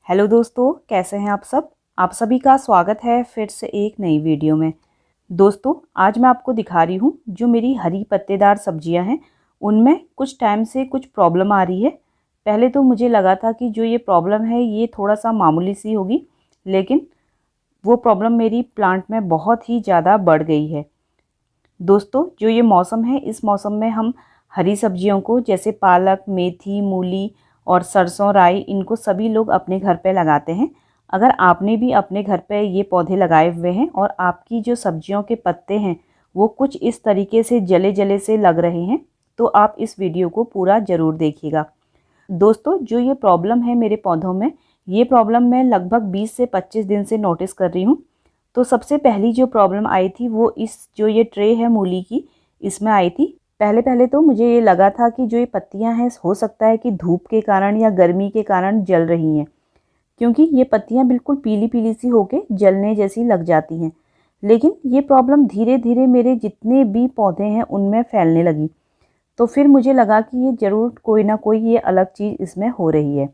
Hello दोस्तों, कैसे हैं आप सब। आप सभी का स्वागत है फिर से एक नई वीडियो में। दोस्तों, आज मैं आपको दिखा रही हूँ जो मेरी हरी पत्तेदार सब्जियाँ हैं उनमें कुछ टाइम से कुछ प्रॉब्लम आ रही है। पहले तो मुझे लगा था कि जो ये प्रॉब्लम है ये थोड़ा सा मामूली सी होगी, लेकिन वो प्रॉब्लम मेरी प्लांट में बहुत ही ज़्यादा बढ़ गई है। दोस्तों, जो ये मौसम है, इस मौसम में हम हरी सब्जियों को जैसे पालक, मेथी, मूली और सरसों, राई, इनको सभी लोग अपने घर पे लगाते हैं। अगर आपने भी अपने घर पे ये पौधे लगाए हुए हैं और आपकी जो सब्जियों के पत्ते हैं वो कुछ इस तरीके से जले जले से लग रहे हैं, तो आप इस वीडियो को पूरा ज़रूर देखिएगा। दोस्तों, जो ये प्रॉब्लम है मेरे पौधों में, ये प्रॉब्लम मैं लगभग 20 से 25 दिन से नोटिस कर रही हूँ। तो सबसे पहली जो प्रॉब्लम आई थी वो इस जो ये ट्रे है मूली की, इसमें आई थी। पहले पहले तो मुझे ये लगा था कि जो ये पत्तियां हैं हो सकता है कि धूप के कारण या गर्मी के कारण जल रही हैं, क्योंकि ये पत्तियां बिल्कुल पीली पीली सी होके जलने जैसी लग जाती हैं। लेकिन ये प्रॉब्लम धीरे धीरे मेरे जितने भी पौधे हैं उनमें फैलने लगी। तो फिर मुझे लगा कि ये ज़रूर कोई ना कोई ये अलग चीज़ इसमें हो रही है।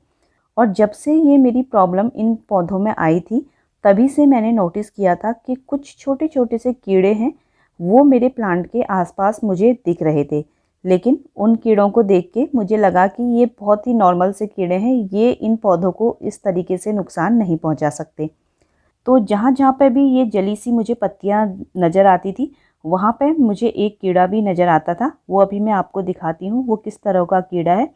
और जब से ये मेरी प्रॉब्लम इन पौधों में आई थी, तभी से मैंने नोटिस किया था कि कुछ छोटे छोटे से कीड़े हैं वो मेरे प्लांट के आसपास मुझे दिख रहे थे। लेकिन उन कीड़ों को देख के मुझे लगा कि ये बहुत ही नॉर्मल से कीड़े हैं, ये इन पौधों को इस तरीके से नुकसान नहीं पहुंचा सकते। तो जहाँ जहाँ पे भी ये जली सी मुझे पत्तियाँ नज़र आती थी, वहाँ पे मुझे एक कीड़ा भी नज़र आता था। वो अभी मैं आपको दिखाती हूँ वो किस तरह का कीड़ा है।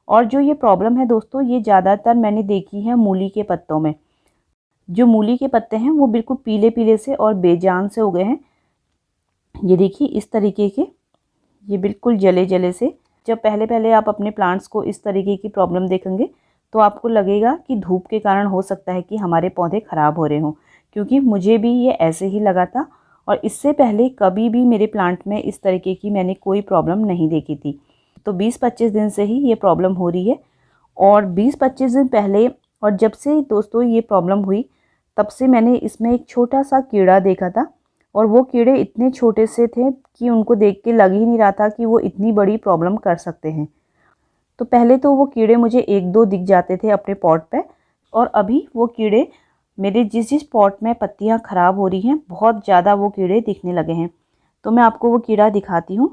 और जो ये प्रॉब्लम है दोस्तों, ये ज़्यादातर मैंने देखी है मूली के पत्तों में। जो मूली के पत्ते हैं वो बिल्कुल पीले पीले से और बेजान से हो गए हैं। ये देखिए इस तरीके के, ये बिल्कुल जले जले से। जब पहले पहले आप अपने प्लांट्स को इस तरीके की प्रॉब्लम देखेंगे तो आपको लगेगा कि धूप के कारण हो सकता है कि हमारे पौधे ख़राब हो रहे हों, क्योंकि मुझे भी ये ऐसे ही लगा था। और इससे पहले कभी भी मेरे प्लांट में इस तरीके की मैंने कोई प्रॉब्लम नहीं देखी थी। तो 20-25 दिन से ही ये प्रॉब्लम हो रही है। और 20-25 दिन पहले, और जब से दोस्तों ये प्रॉब्लम हुई, तब से मैंने इसमें एक छोटा सा कीड़ा देखा था। और वो कीड़े इतने छोटे से थे कि उनको देख के लग ही नहीं रहा था कि वो इतनी बड़ी प्रॉब्लम कर सकते हैं। तो पहले तो वो कीड़े मुझे एक दो दिख जाते थे अपने पॉट पे, और अभी वो कीड़े मेरे जिस जिस पॉट में पत्तियां ख़राब हो रही हैं, बहुत ज़्यादा वो कीड़े दिखने लगे हैं। तो मैं आपको वो कीड़ा दिखाती हूँ।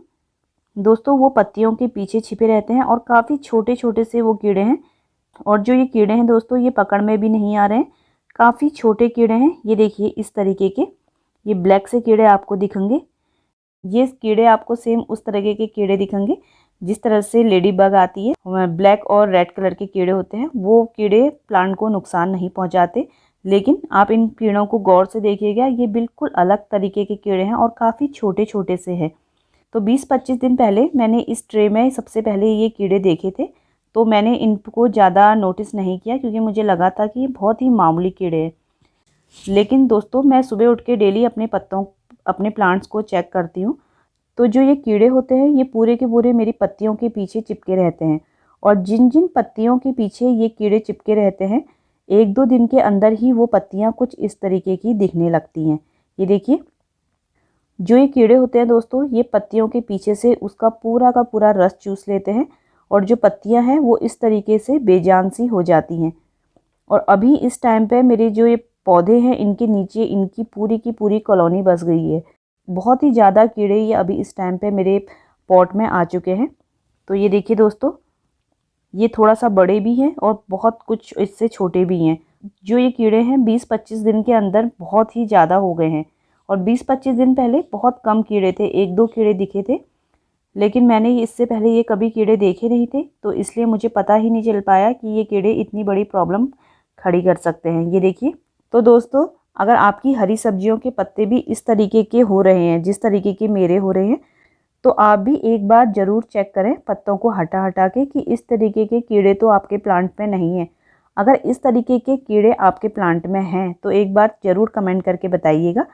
दोस्तों, वो पत्तियों के पीछे छिपे रहते हैं और काफ़ी छोटे छोटे से वो कीड़े हैं। और जो ये कीड़े हैं दोस्तों, ये पकड़ में भी नहीं आ रहे हैं, काफ़ी छोटे कीड़े हैं। ये देखिए इस तरीके के ये ब्लैक से कीड़े आपको दिखेंगे। ये कीड़े आपको सेम उस तरीके के कीड़े दिखेंगे जिस तरह से लेडी बग आती है। ब्लैक और रेड कलर के कीड़े होते हैं, वो कीड़े प्लांट को नुकसान नहीं पहुंचाते। लेकिन आप इन कीड़ों को गौर से देखिएगा, ये बिल्कुल अलग तरीके के कीड़े हैं और काफ़ी छोटे छोटे से हैं। तो 20-25 दिन पहले मैंने इस ट्रे में सबसे पहले ये कीड़े देखे थे। तो मैंने इनको ज़्यादा नोटिस नहीं किया, क्योंकि मुझे लगा था कि ये बहुत ही मामूली कीड़े हैं। लेकिन दोस्तों, मैं सुबह उठ के डेली अपने प्लांट्स को चेक करती हूँ। तो जो ये कीड़े होते हैं ये पूरे के पूरे मेरी पत्तियों के पीछे चिपके रहते हैं। और जिन जिन पत्तियों के पीछे ये कीड़े चिपके रहते हैं, एक दो दिन के अंदर ही वो पत्तियाँ कुछ इस तरीके की दिखने लगती हैं। ये देखिए, जो ये कीड़े होते हैं दोस्तों, ये पत्तियों के पीछे से उसका पूरा का पूरा रस चूस लेते हैं, और जो पत्तियां हैं वो इस तरीके से बेजान सी हो जाती हैं। और अभी इस टाइम पे मेरे जो ये पौधे हैं, इनके नीचे इनकी पूरी की पूरी कॉलोनी बस गई है। बहुत ही ज़्यादा कीड़े ये अभी इस टाइम पे मेरे पॉट में आ चुके हैं। तो ये देखिए दोस्तों, ये थोड़ा सा बड़े भी हैं और बहुत कुछ इससे छोटे भी हैं। जो ये कीड़े हैं 20-25 दिन के अंदर बहुत ही ज़्यादा हो गए हैं। और 20-25 दिन पहले बहुत कम कीड़े थे, एक दो कीड़े दिखे थे। लेकिन मैंने इससे पहले ये कभी कीड़े देखे नहीं थे, तो इसलिए मुझे पता ही नहीं चल पाया कि ये कीड़े इतनी बड़ी प्रॉब्लम खड़ी कर सकते हैं। ये देखिए। तो दोस्तों, अगर आपकी हरी सब्जियों के पत्ते भी इस तरीके के हो रहे हैं जिस तरीके के मेरे हो रहे हैं, तो आप भी एक बार ज़रूर चेक करें पत्तों को हटा हटा के कि इस तरीके के कीड़े तो आपके प्लांट में नहीं हैं। अगर इस तरीके के कीड़े आपके प्लांट में हैं तो एक बार ज़रूर कमेंट करके बताइएगा,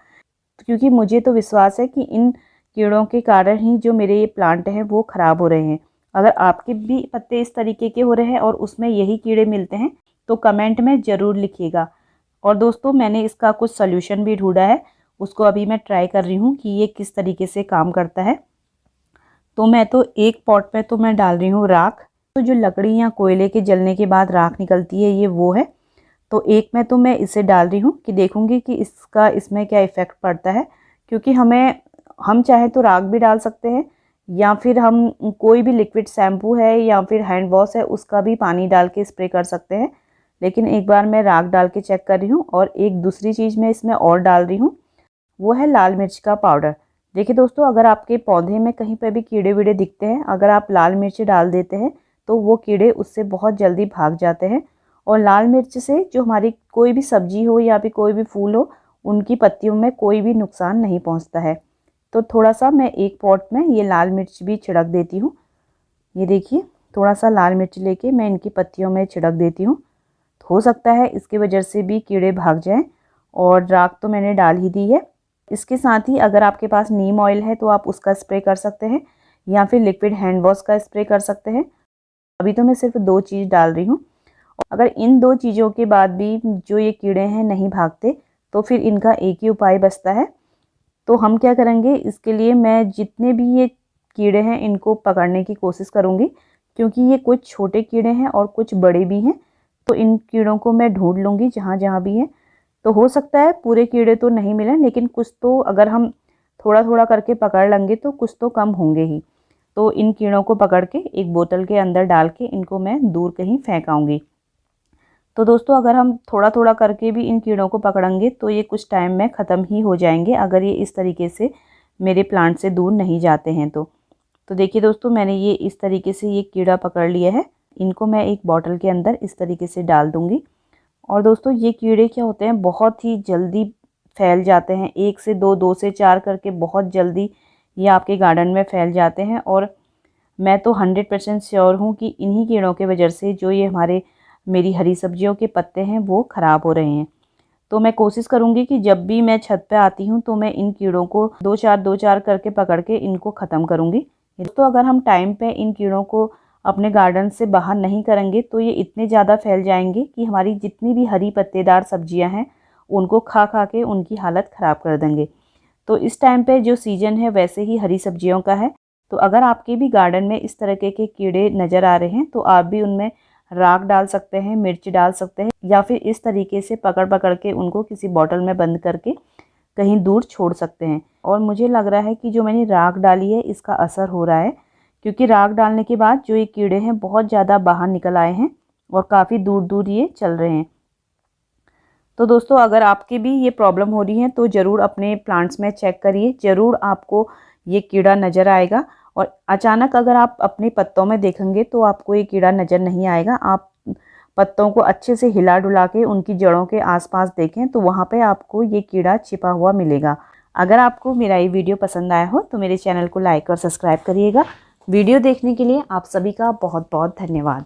क्योंकि मुझे तो विश्वास है कि इन कीड़ों के कारण ही जो मेरे ये प्लांट हैं वो ख़राब हो रहे हैं। अगर आपके भी पत्ते इस तरीके के हो रहे हैं और उसमें यही कीड़े मिलते हैं तो कमेंट में ज़रूर लिखिएगा। और दोस्तों, मैंने इसका कुछ सॉल्यूशन भी ढूंढा है, उसको अभी मैं ट्राई कर रही हूँ कि ये किस तरीके से काम करता है। तो मैं तो एक पॉट में तो मैं डाल रही हूँ राख। तो जो लकड़ी या कोयले के जलने के बाद राख निकलती है, ये वो है। तो एक में तो मैं इसे डाल रही हूँ कि देखूँगी कि इसमें क्या इफ़ेक्ट पड़ता है, क्योंकि हम चाहे तो राख भी डाल सकते हैं या फिर हम कोई भी लिक्विड शैम्पू है या फिर हैंड वॉश है उसका भी पानी डाल के स्प्रे कर सकते हैं। लेकिन एक बार मैं राख डाल के चेक कर रही हूँ। और एक दूसरी चीज़ मैं इसमें और डाल रही हूँ, वो है लाल मिर्च का पाउडर। देखिए दोस्तों, अगर आपके पौधे में कहीं पर भी कीड़े वीड़े दिखते हैं, अगर आप लाल मिर्च डाल देते हैं तो वो कीड़े उससे बहुत जल्दी भाग जाते हैं। और लाल मिर्च से जो हमारी कोई भी सब्जी हो या फिर कोई भी फूल हो, उनकी पत्तियों में कोई भी नुकसान नहीं पहुंचता है। तो थोड़ा सा मैं एक पॉट में ये लाल मिर्च भी छिड़क देती हूँ। ये देखिए, थोड़ा सा लाल मिर्च लेके मैं इनकी पत्तियों में छिड़क देती हूँ। हो सकता है इसकी वजह से भी कीड़े भाग जाएं। और राख तो मैंने डाल ही दी है। इसके साथ ही अगर आपके पास नीम ऑयल है तो आप उसका स्प्रे कर सकते हैं या फिर लिक्विड हैंड वॉश का स्प्रे कर सकते हैं। अभी तो मैं सिर्फ 2 चीज़ डाल रही हूँ। अगर इन 2 चीज़ों के बाद भी जो ये कीड़े हैं नहीं भागते, तो फिर इनका एक ही उपाय बचता है। तो हम क्या करेंगे, इसके लिए मैं जितने भी ये कीड़े हैं इनको पकड़ने की कोशिश करूँगी, क्योंकि ये कुछ छोटे कीड़े हैं और कुछ बड़े भी हैं। तो इन कीड़ों को मैं ढूंढ लूँगी जहाँ जहाँ भी हैं। तो हो सकता है पूरे कीड़े तो नहीं मिलें, लेकिन कुछ तो अगर हम थोड़ा थोड़ा करके पकड़ लेंगे तो कुछ तो कम होंगे ही। तो इन कीड़ों को पकड़ के एक बोतल के अंदर डाल के इनको मैं दूर कहीं फेंक आऊँगी। तो दोस्तों, अगर हम थोड़ा थोड़ा करके भी इन कीड़ों को पकड़ेंगे तो ये कुछ टाइम में ख़त्म ही हो जाएंगे, अगर ये इस तरीके से मेरे प्लांट से दूर नहीं जाते हैं तो देखिए दोस्तों, मैंने ये इस तरीके से ये कीड़ा पकड़ लिया है। इनको मैं एक बॉटल के अंदर इस तरीके से डाल दूँगी। और दोस्तों, ये कीड़े क्या होते हैं, बहुत ही जल्दी फैल जाते हैं। 1 से 2, 2 से 4 करके बहुत जल्दी ये आपके गार्डन में फैल जाते हैं। और मैं तो 100% श्योर हूँ कि इन्हीं कीड़ों के वजह से जो ये मेरी हरी सब्जियों के पत्ते हैं वो ख़राब हो रहे हैं। तो मैं कोशिश करूँगी कि जब भी मैं छत पे आती हूँ तो मैं इन कीड़ों को 2-4 करके पकड़ के इनको ख़त्म करूँगी। तो अगर हम टाइम पे इन कीड़ों को अपने गार्डन से बाहर नहीं करेंगे तो ये इतने ज़्यादा फैल जाएंगे कि हमारी जितनी भी हरी पत्तेदार सब्जियां हैं उनको खा खा के उनकी हालत ख़राब कर देंगे। तो इस टाइम पे जो सीज़न है वैसे ही हरी सब्जियों का है। तो अगर आपके भी गार्डन में इस तरह के कीड़े नज़र आ रहे हैं तो आप भी उनमें राख डाल सकते हैं, मिर्च डाल सकते हैं, या फिर इस तरीके से पकड़ पकड़ के उनको किसी बॉटल में बंद करके कहीं दूर छोड़ सकते हैं। और मुझे लग रहा है कि जो मैंने राख डाली है इसका असर हो रहा है, क्योंकि राख डालने के बाद जो ये कीड़े हैं बहुत ज़्यादा बाहर निकल आए हैं और काफ़ी दूर दूर ये चल रहे हैं। तो दोस्तों, अगर आपके भी ये प्रॉब्लम हो रही है तो ज़रूर अपने प्लांट्स में चेक करिए, ज़रूर आपको ये कीड़ा नज़र आएगा। और अचानक अगर आप अपने पत्तों में देखेंगे तो आपको ये कीड़ा नज़र नहीं आएगा। आप पत्तों को अच्छे से हिला डुला के उनकी जड़ों के आसपास देखें तो वहाँ पे आपको ये कीड़ा छिपा हुआ मिलेगा। अगर आपको मेरा ये वीडियो पसंद आया हो तो मेरे चैनल को लाइक और सब्सक्राइब करिएगा। वीडियो देखने के लिए आप सभी का बहुत बहुत धन्यवाद।